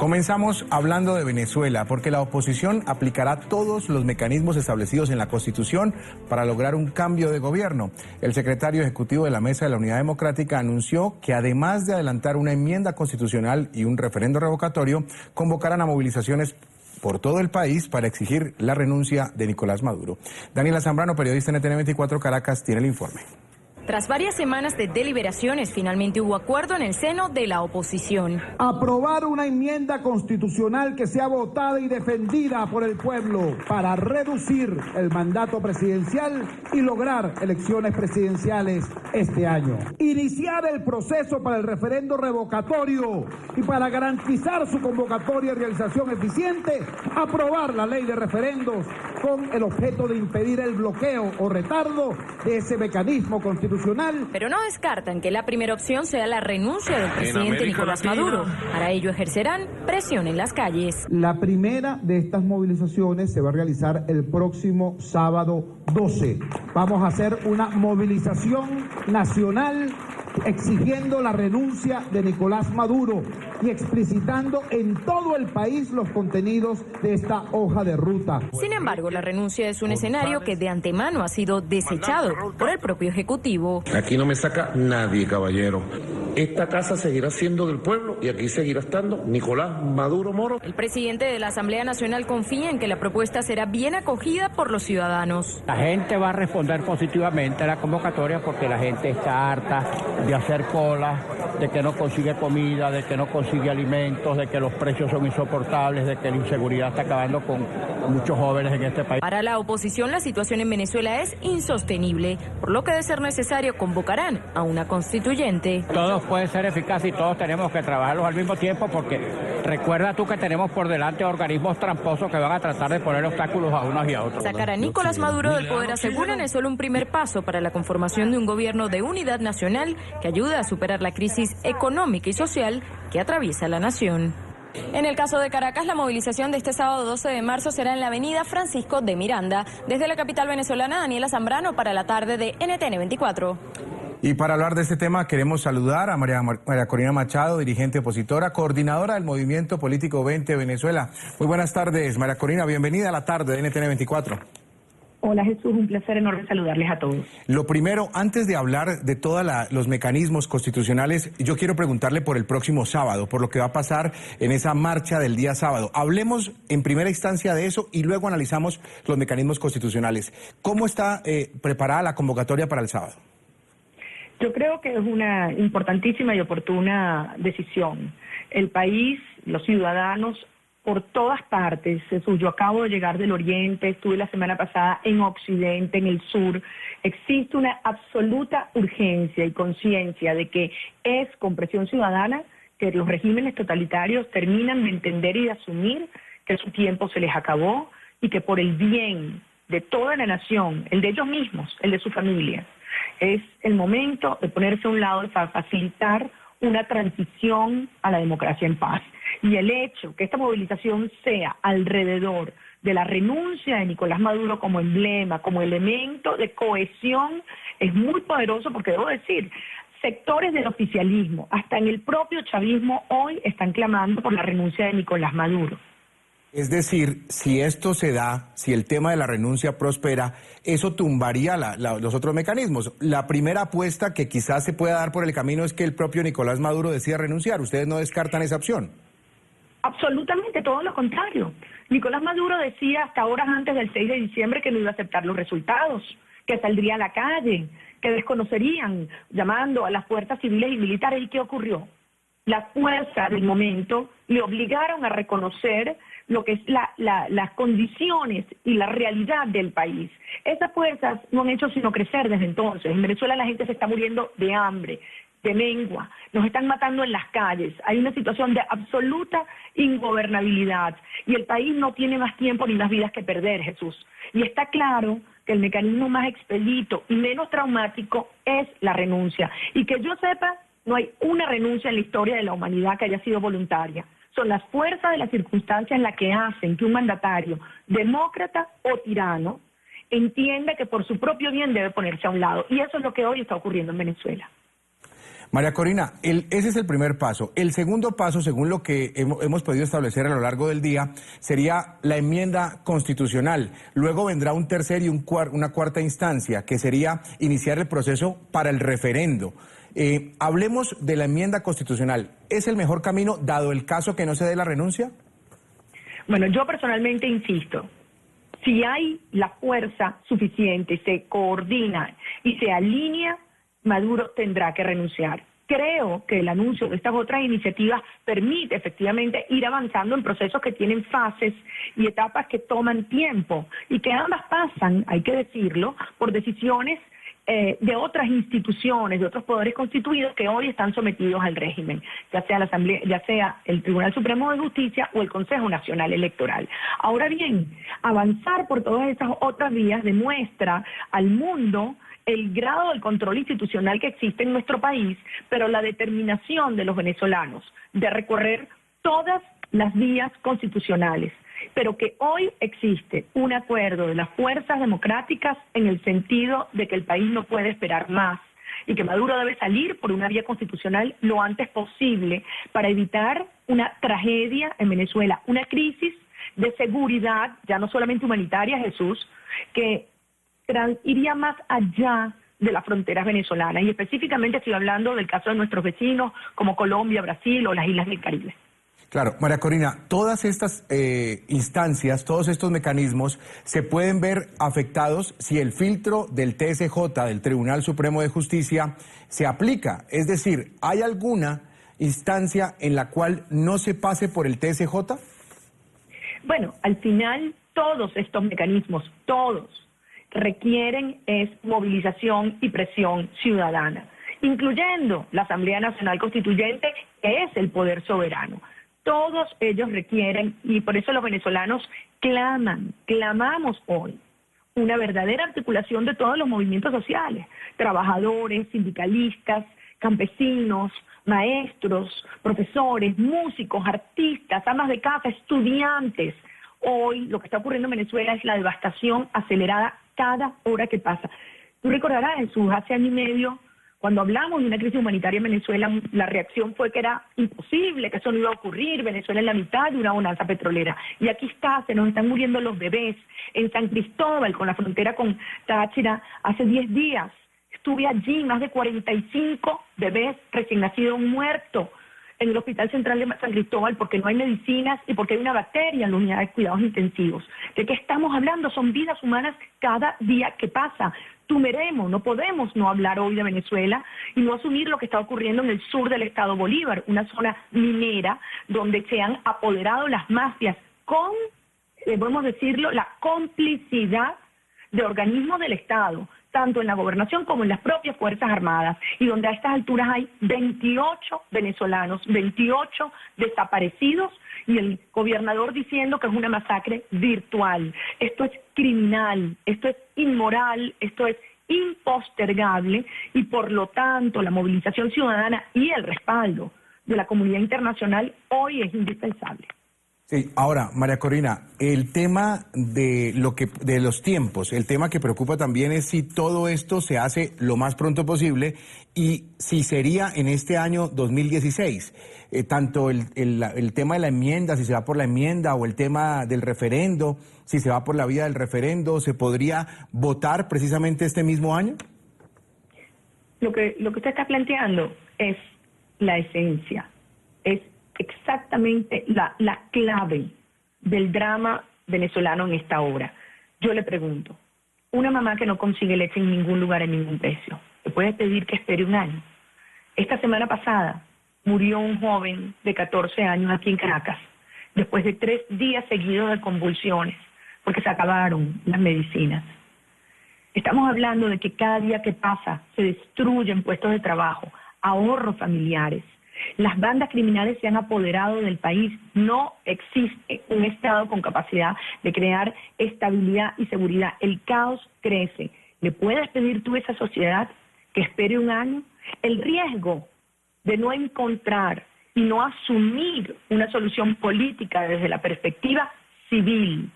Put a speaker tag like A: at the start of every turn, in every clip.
A: Comenzamos hablando de Venezuela, porque la oposición aplicará todos los mecanismos establecidos en la Constitución para lograr un cambio de gobierno. El secretario ejecutivo de la Mesa de la Unidad Democrática anunció que además de adelantar una enmienda constitucional y un referendo revocatorio, convocarán a movilizaciones por todo el país para exigir la renuncia de Nicolás Maduro. Daniela Zambrano, periodista NTN 24 Caracas, tiene el informe.
B: Tras varias semanas de deliberaciones, finalmente hubo acuerdo en el seno de la oposición.
C: Aprobar una enmienda constitucional que sea votada y defendida por el pueblo para reducir el mandato presidencial y lograr elecciones presidenciales este año. Iniciar el proceso para el referendo revocatorio y para garantizar su convocatoria y realización eficiente, aprobar la ley de referendos con el objeto de impedir el bloqueo o retardo de ese mecanismo constitucional.
B: Pero no descartan que la primera opción sea la renuncia del presidente Nicolás Maduro. Para ello ejercerán presión en las calles.
C: La primera de estas movilizaciones se va a realizar el próximo sábado 12. Vamos a hacer una movilización nacional exigiendo la renuncia de Nicolás Maduro y explicitando en todo el país los contenidos de esta hoja de ruta.
B: Sin embargo, la renuncia es un escenario que de antemano ha sido desechado por el propio Ejecutivo.
D: Aquí no me saca nadie, caballero. Esta casa seguirá siendo del pueblo y aquí seguirá estando Nicolás Maduro Moro.
B: El presidente de la Asamblea Nacional confía en que la propuesta será bien acogida por los ciudadanos.
E: La gente va a responder positivamente a la convocatoria porque la gente está harta de hacer cola, de que no consigue comida, de que no consigue alimentos, de que los precios son insoportables, de que la inseguridad está acabando con muchos jóvenes en este país.
B: Para la oposición, la situación en Venezuela es insostenible, por lo que de ser necesario convocarán a una constituyente.
E: Todos pueden ser eficaces y todos tenemos que trabajarlos al mismo tiempo porque recuerda tú que tenemos por delante organismos tramposos que van a tratar de poner obstáculos a unos y a otros.
B: Sacar a Nicolás Maduro del poder, aseguran, es solo un primer paso para la conformación de un gobierno de unidad nacional que ayude a superar la crisis económica y social que atraviesa la nación. En el caso de Caracas, la movilización de este sábado 12 de marzo será en la avenida Francisco de Miranda. Desde la capital venezolana, Daniela Zambrano para la tarde de NTN 24.
A: Y para hablar de este tema queremos saludar a María Corina Machado, dirigente opositora, coordinadora del Movimiento Político 20 Venezuela. Muy buenas tardes, María Corina, bienvenida a la tarde de NTN 24.
F: Hola Jesús, un placer enorme saludarles a todos.
A: Lo primero, antes de hablar de todos los mecanismos constitucionales, yo quiero preguntarle por el próximo sábado, por lo que va a pasar en esa marcha del día sábado. Hablemos en primera instancia de eso y luego analizamos los mecanismos constitucionales. ¿Cómo está preparada la convocatoria para el sábado?
F: Yo creo que es una importantísima y oportuna decisión. El país, los ciudadanos, por todas partes, Jesús, yo acabo de llegar del Oriente, estuve la semana pasada en Occidente, en el Sur, existe una absoluta urgencia y conciencia de que es con presión ciudadana que los regímenes totalitarios terminan de entender y de asumir que su tiempo se les acabó y que por el bien de toda la nación, el de ellos mismos, el de su familia, es el momento de ponerse a un lado para facilitar una transición a la democracia en paz. Y el hecho que esta movilización sea alrededor de la renuncia de Nicolás Maduro como emblema, como elemento de cohesión, es muy poderoso porque debo decir, sectores del oficialismo, hasta en el propio chavismo, hoy están clamando por la renuncia de Nicolás Maduro.
A: Es decir, si esto se da, si el tema de la renuncia prospera, eso tumbaría los otros mecanismos. La primera apuesta que quizás se pueda dar por el camino es que el propio Nicolás Maduro decida renunciar. ¿Ustedes no descartan esa opción?
F: Absolutamente todo lo contrario. Nicolás Maduro decía hasta horas antes del 6 de diciembre que no iba a aceptar los resultados, que saldría a la calle, que desconocerían, llamando a las fuerzas civiles y militares. ¿Y qué ocurrió? Las fuerzas del momento le obligaron a reconocer lo que es las condiciones y la realidad del país. Esas fuerzas no han hecho sino crecer desde entonces. En Venezuela la gente se está muriendo de hambre, de mengua, nos están matando en las calles, hay una situación de absoluta ingobernabilidad y el país no tiene más tiempo ni más vidas que perder, Jesús. Y está claro que el mecanismo más expedito y menos traumático es la renuncia. Y que yo sepa, no hay una renuncia en la historia de la humanidad que haya sido voluntaria. Son las fuerzas de las circunstancias las que hacen que un mandatario, demócrata o tirano, entienda que por su propio bien debe ponerse a un lado. Y eso es lo que hoy está ocurriendo en Venezuela.
A: María Corina, ese es el primer paso. El segundo paso, según lo que hemos podido establecer a lo largo del día, sería la enmienda constitucional. Luego vendrá un tercer y una cuarta instancia, que sería iniciar el proceso para el referendo. Hablemos de la enmienda constitucional. ¿Es el mejor camino, dado el caso que no se dé la renuncia?
F: Bueno, yo personalmente insisto, si hay la fuerza suficiente, se coordina y se alinea, Maduro tendrá que renunciar. Creo que el anuncio de estas otras iniciativas permite efectivamente ir avanzando en procesos que tienen fases y etapas que toman tiempo y que ambas pasan, hay que decirlo, por decisiones de otras instituciones, de otros poderes constituidos que hoy están sometidos al régimen, ya sea la Asamblea, ya sea el Tribunal Supremo de Justicia o el Consejo Nacional Electoral. Ahora bien, avanzar por todas esas otras vías demuestra al mundo el grado del control institucional que existe en nuestro país, pero la determinación de los venezolanos de recorrer todas las vías constitucionales, pero que hoy existe un acuerdo de las fuerzas democráticas en el sentido de que el país no puede esperar más y que Maduro debe salir por una vía constitucional lo antes posible para evitar una tragedia en Venezuela, una crisis de seguridad, ya no solamente humanitaria, Jesús, que iría más allá de las fronteras venezolanas, y específicamente estoy hablando del caso de nuestros vecinos como Colombia, Brasil o las islas del Caribe.
A: Claro, María Corina, todas estas instancias, todos estos mecanismos se pueden ver afectados si el filtro del TSJ, del Tribunal Supremo de Justicia, se aplica. Es decir, ¿hay alguna instancia en la cual no se pase por el TSJ?
F: Bueno, al final todos estos mecanismos, todos, requieren es movilización y presión ciudadana, incluyendo la Asamblea Nacional Constituyente, que es el poder soberano. Todos ellos requieren, y por eso los venezolanos clamamos hoy, una verdadera articulación de todos los movimientos sociales, trabajadores, sindicalistas, campesinos, maestros, profesores, músicos, artistas, amas de casa, estudiantes. Hoy lo que está ocurriendo en Venezuela es la devastación acelerada cada hora que pasa. Tú recordarás, Jesús, hace año y medio, cuando hablamos de una crisis humanitaria en Venezuela, la reacción fue que era imposible, que eso no iba a ocurrir, Venezuela es la mitad de una bonanza petrolera. Y aquí está, se nos están muriendo los bebés. En San Cristóbal, con la frontera con Táchira, hace 10 días, estuve allí, más de 45 bebés recién nacidos muertos en el Hospital Central de San Cristóbal porque no hay medicinas y porque hay una bacteria en la unidad de cuidados intensivos. ¿De qué estamos hablando? Son vidas humanas cada día que pasa. Tumeremo, no podemos no hablar hoy de Venezuela y no asumir lo que está ocurriendo en el sur del estado Bolívar, una zona minera donde se han apoderado las mafias con, podemos decirlo, la complicidad de organismos del Estado, tanto en la gobernación como en las propias Fuerzas Armadas, y donde a estas alturas hay 28 venezolanos, 28 desaparecidos, y el gobernador diciendo que es una masacre virtual. Esto es criminal, esto es inmoral, esto es impostergable, y por lo tanto la movilización ciudadana y el respaldo de la comunidad internacional hoy es indispensable.
A: Sí, ahora, María Corina, el tema de los tiempos, el tema que preocupa también es si todo esto se hace lo más pronto posible y si sería en este año 2016. Tanto el tema de la enmienda, si se va por la enmienda, o el tema del referendo, si se va por la vía del referendo, ¿se podría votar precisamente este mismo año?
F: Lo que usted está planteando es la esencia, es exactamente la clave del drama venezolano en esta hora. Yo le pregunto, una mamá que no consigue leche en ningún lugar, en ningún precio, ¿le puede pedir que espere un año? Esta semana pasada murió un joven de 14 años aquí en Caracas, después de 3 días seguidos de convulsiones, porque se acabaron las medicinas. Estamos hablando de que cada día que pasa se destruyen puestos de trabajo, ahorros familiares. Las bandas criminales se han apoderado del país. No existe un Estado con capacidad de crear estabilidad y seguridad. El caos crece. ¿Le puedes pedir tú a esa sociedad que espere un año? El riesgo de no encontrar y no asumir una solución política desde la perspectiva civil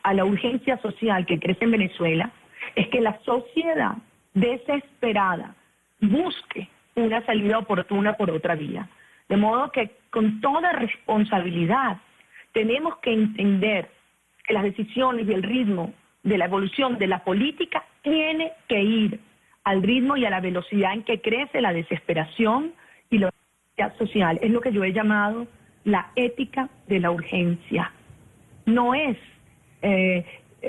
F: a la urgencia social que crece en Venezuela es que la sociedad desesperada busque una salida oportuna por otra vía. De modo que con toda responsabilidad tenemos que entender que las decisiones y el ritmo de la evolución de la política tiene que ir al ritmo y a la velocidad en que crece la desesperación y la urgencia social. Es lo que yo he llamado la ética de la urgencia. No es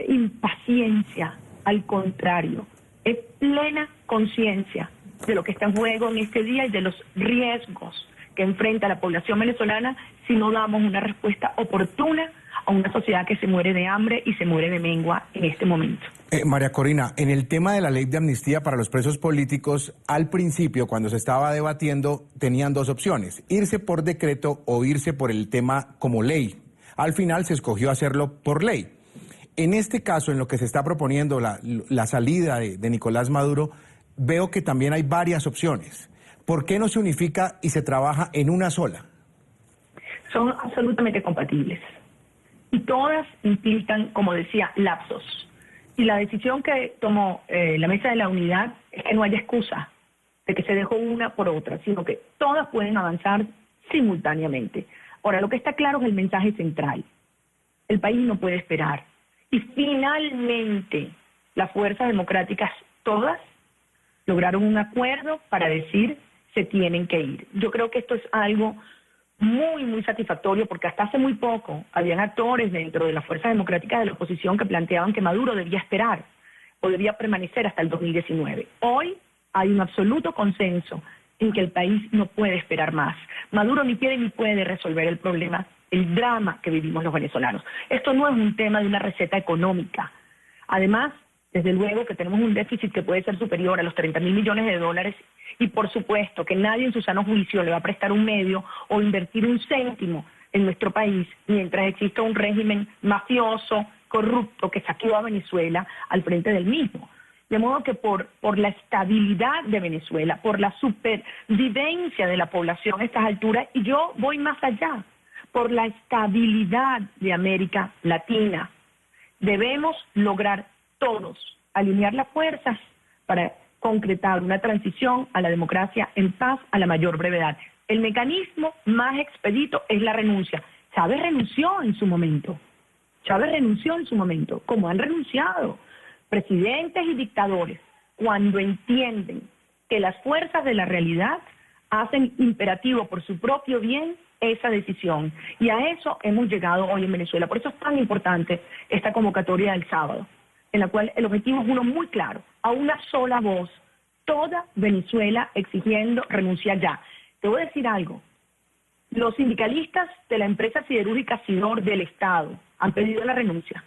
F: impaciencia, al contrario, es plena conciencia de lo que está en juego en este día y de los riesgos que enfrenta la población venezolana si no damos una respuesta oportuna a una sociedad que se muere de hambre y se muere de mengua en este momento.
A: María Corina, en el tema de la ley de amnistía para los presos políticos, al principio, cuando se estaba debatiendo, tenían dos opciones: irse por decreto o irse por el tema como ley. Al final se escogió hacerlo por ley. En este caso, en lo que se está proponiendo, la salida de Nicolás Maduro, veo que también hay varias opciones. ¿Por qué no se unifica y se trabaja en una sola?
F: Son absolutamente compatibles. Y todas implican, como decía, lapsos. Y la decisión que tomó la Mesa de la Unidad es que no haya excusa de que se dejó una por otra, sino que todas pueden avanzar simultáneamente. Ahora, lo que está claro es el mensaje central. El país no puede esperar. Y finalmente, las fuerzas democráticas todas lograron un acuerdo para decir se tienen que ir. Yo creo que esto es algo muy, muy satisfactorio, porque hasta hace muy poco habían actores dentro de las fuerzas democráticas de la oposición que planteaban que Maduro debía esperar o debía permanecer hasta el 2019. Hoy hay un absoluto consenso en que el país no puede esperar más. Maduro ni quiere ni puede resolver el problema, el drama que vivimos los venezolanos. Esto no es un tema de una receta económica. Además, desde luego que tenemos un déficit que puede ser superior a los 30.000 millones de dólares y por supuesto que nadie en su sano juicio le va a prestar un medio o invertir un céntimo en nuestro país mientras exista un régimen mafioso, corrupto, que saqueó a Venezuela al frente del mismo. De modo que por la estabilidad de Venezuela, por la supervivencia de la población a estas alturas, y yo voy más allá, por la estabilidad de América Latina, debemos lograr todos alinear las fuerzas para concretar una transición a la democracia en paz a la mayor brevedad. El mecanismo más expedito es la renuncia. Chávez renunció en su momento. Como han renunciado presidentes y dictadores cuando entienden que las fuerzas de la realidad hacen imperativo por su propio bien esa decisión. Y a eso hemos llegado hoy en Venezuela. Por eso es tan importante esta convocatoria del sábado, en la cual el objetivo es uno muy claro: a una sola voz, toda Venezuela exigiendo renunciar ya. Te voy a decir algo: los sindicalistas de la empresa siderúrgica Sidor del Estado han pedido la renuncia.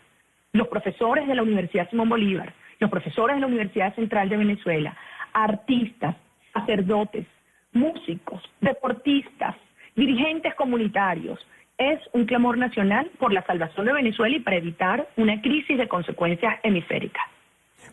F: Los profesores de la Universidad Simón Bolívar, los profesores de la Universidad Central de Venezuela, artistas, sacerdotes, músicos, deportistas, dirigentes comunitarios. Es un clamor nacional por la salvación de Venezuela y para evitar una crisis de consecuencias hemisféricas.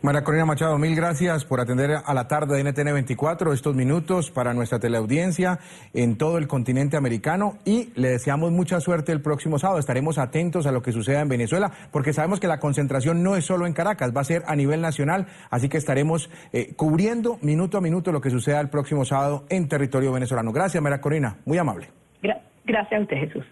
A: María Corina Machado, mil gracias por atender a la tarde de NTN 24 estos minutos para nuestra teleaudiencia en todo el continente americano, y le deseamos mucha suerte el próximo sábado. Estaremos atentos a lo que suceda en Venezuela, porque sabemos que la concentración no es solo en Caracas, va a ser a nivel nacional, así que estaremos cubriendo minuto a minuto lo que suceda el próximo sábado en territorio venezolano. Gracias, María Corina, muy amable.
F: Gracias a usted, Jesús.